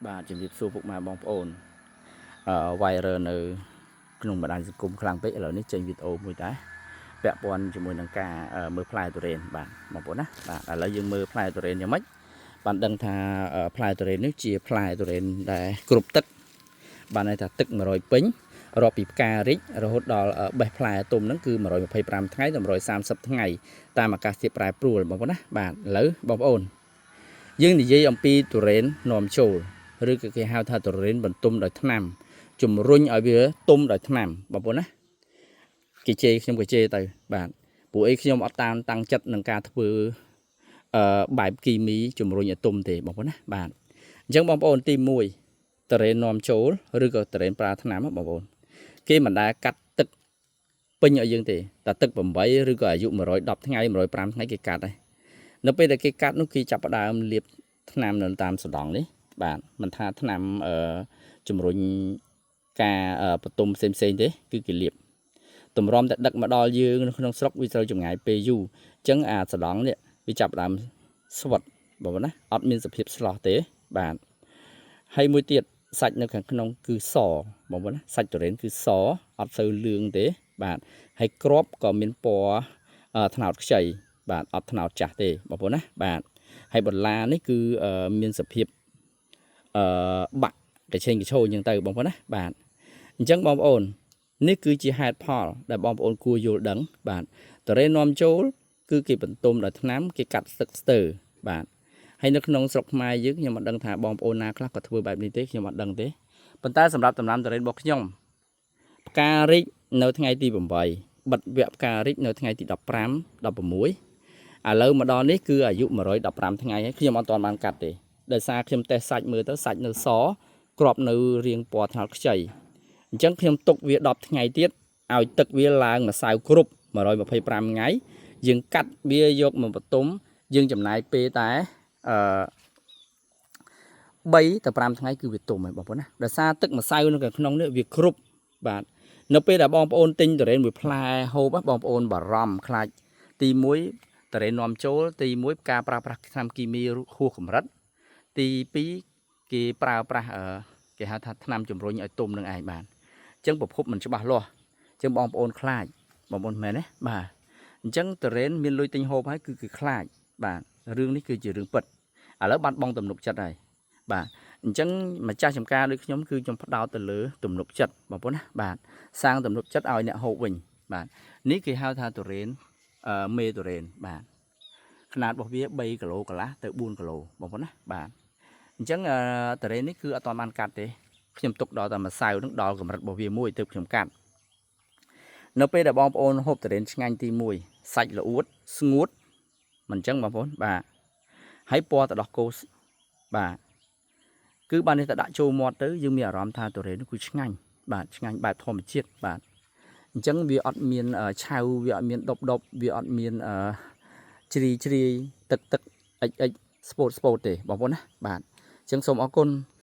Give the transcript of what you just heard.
បាទជំរាបសួរពុកម៉ែបងប្អូនវាយរើនៅក្នុងបណ្ដាញសង្គមខ្លាំងពេកឥឡូវនេះចេញវីដេអូមួយដែរពាក់ព័ន្ធជាមួយនឹងការមើលផ្លែទុរេនបាទបងប្អូនណាបាទឥឡូវយើងមើលផ្លែទុរេនយ៉ាងម៉េចបានដឹងថាផ្លែទុរេននេះជាផ្លែទុរេនដែលគ្រប់ទឹកបានន័យថាទឹក100ពេញរាប់ពីផ្ការីករហូតដល់បេះផ្លែទុំហ្នឹងគឺ125ថ្ងៃដល់130ថ្ងៃតាមអាកាសធាតុប្រែប្រួលបងប្អូនណាបាទឥឡូវបងប្អូនយើងនិយាយអំពីទុរេននាំចូលឬក៏គេហៅថាទុរេនបន្ទុំដោយថ្នាំជំរុញឲ្យវាទុំដោយថ្នាំបងប្អូនណាគេជេរខ្ញុំក៏ជេរទៅបាទពួកអីខ្ញុំអត់តាមតាំងចិត្តនឹងការធ្វើបែបគីមីជំរុញឲ្យទុំទេបងប្អូនណាបាទអញ្ចឹងបងប្អូនទី1ទុរេននាំចូលឬក៏ទុរេនប្រើថ្នាំបងប្អូនគេមិនដែលកាត់ទឹកពេញឲ្យយើងទេតែទឹក8ឬក៏អាយុ110ថ្ងៃ105ថ្ងៃគេកាត់ហើយនៅពេលដែលគេកាត់នោះគេចាប់ផ្ដើមលាបថ្នាំនៅតាមសណ្ដង់នេះបាទមិនថាថ្នាំជំរុញការបន្ទុំផ្សេងទេគឺគេលាបតម្រាំតែដឹកមកដល់យើងនៅក្នុងស្រុកវាត្រូវចម្ងាយពេលយូរអញ្ចឹងអាសណ្ដង់នេះវាចាប់ផ្ដើមស្វិតបងប្អូនណាអត់មានសភាពស្លោះទេបាទហើយមួយទៀតសាច់នៅខាងក្នុងគឺសបងប្អូនណាសាច់ទុរេនគឺសអត់សូវលឿងទេបាទហើយគ្រាប់ក៏មានពណ៌ត្នោតខ្ចីបាទអត់ត្នោតចាស់ទេបងប្អូនណាបាទហើយបន្លានេះគឺមានសភាពបាក់កញ្ឆេងកញ្ឆោអញ្ចឹងទៅបងប្អូនណាបាទអញ្ចឹងបងប្អូននេះគឺជាហេតុផលដែលបងប្អូនគួរយល់ដឹងបាទទុរេននាំចូលគឺគេបន្ទុំដោយថ្នាំគេកាត់ស្ទឹកស្ទើបាទហើយនៅក្នុងស្រុកខ្មែរយើងខ្ញុំអត់ដឹងថាបងប្អូនណាខ្លះក៏ធ្វើបែបនេះទេខ្ញុំអត់ដឹងទេប៉ុន្តែសម្រាប់ដំណាំទុរេនរបស់ខ្ញុំផ្ការីកនៅថ្ងៃទី8បិទវគ្គផ្ការីកនៅថ្ងៃទី15 16ឥឡូវមកដល់នេះគឺអាយុ115ថ្ងៃហើយខ្ញុំអត់ទាន់បានកាត់ទេដោយសារខ្ញុំតេស្តសាច់មើលទៅសាច់នៅសក្របនៅរាងពណ៌ថ្នោតខ្ចីអញ្ចឹងខ្ញុំទុកវា10ថ្ងៃទៀតឲ្យទឹកវាឡើងម្សៅគ្រប់125ថ្ងៃយើងកាត់វាយកមកបន្ទុំយើងចំណាយពេលតែ3ទៅ5ថ្ងៃគឺវាទុំហើយបងប្អូនណាដោយសារទឹកម្សៅនៅក្នុងនេះវាគ្រប់បាទនៅពេលដែលបងប្អូនទិញទុរេនមួយផ្លែហូបបងប្អូនបារម្ភខ្លាចទី1ទុរេននាំចូលទី1ការប្រើប្រាស់ថ្នាំគីមីហួសកម្រិតទី2គេប្រើប្រាស់គេហៅថាថ្នាំជំរុញឲ្យទុំនឹងឯងបានអញ្ចឹងប្រភពមិនច្បាស់លាស់អញ្ចឹងបងប្អូនខ្លាចបងប្អូនមែនទេបាទអញ្ចឹងទុរេនមានលុយទិញហូបហើយគឺខ្លាចបាទរឿងនេះគឺជារឿងពិតឥឡូវបាត់បង់ទំនុកចិត្តហើយបាទអញ្ចឹងម្ចាស់ចំការដូចខ្ញុំគឺខ្ញុំផ្ដោតទៅលើទំនុកចិត្តបងប្អូនណាបាទសាងទំនុកចិត្តឲ្យអ្នកហូបវិញបាទនេះគេហៅថាទុរេនមេទុរេនបាទຂະຫນາດរបស់វា3គីឡូកន្លះទៅ4គីឡូបងប្អូនណាបាទអញ្ចឹងទុរេននេះគឺអត់ទាន់បានកាត់ទេខ្ញុំទុកដល់តែម្សៅនឹងដល់កម្រិតរបស់វាមួយទើបខ្ញុំកាត់នៅពេលដែលបងប្អូនហូបទុរេនឆ្ងាញ់ទី1សាច់ល្អួតស្ងួតមិនអញ្ចឹងបងប្អូនបាទហើយពណ៌ទឹកដោះគោបាទគឺបាននេះតែដាក់ចូលមាត់ទៅយើងមានអារម្មណ៍ថាទុរេនគឺឆ្ងាញ់បាទឆ្ងាញ់បែបធម្មជាតិបាទអញ្ចឹងវាអត់មានឆៅវាអត់មានដប់វាអត់មានជ្រីទឹកអិចស្ពោតទេបងប្អូនណាបាទអញ្ចឹងសូមអរគុណ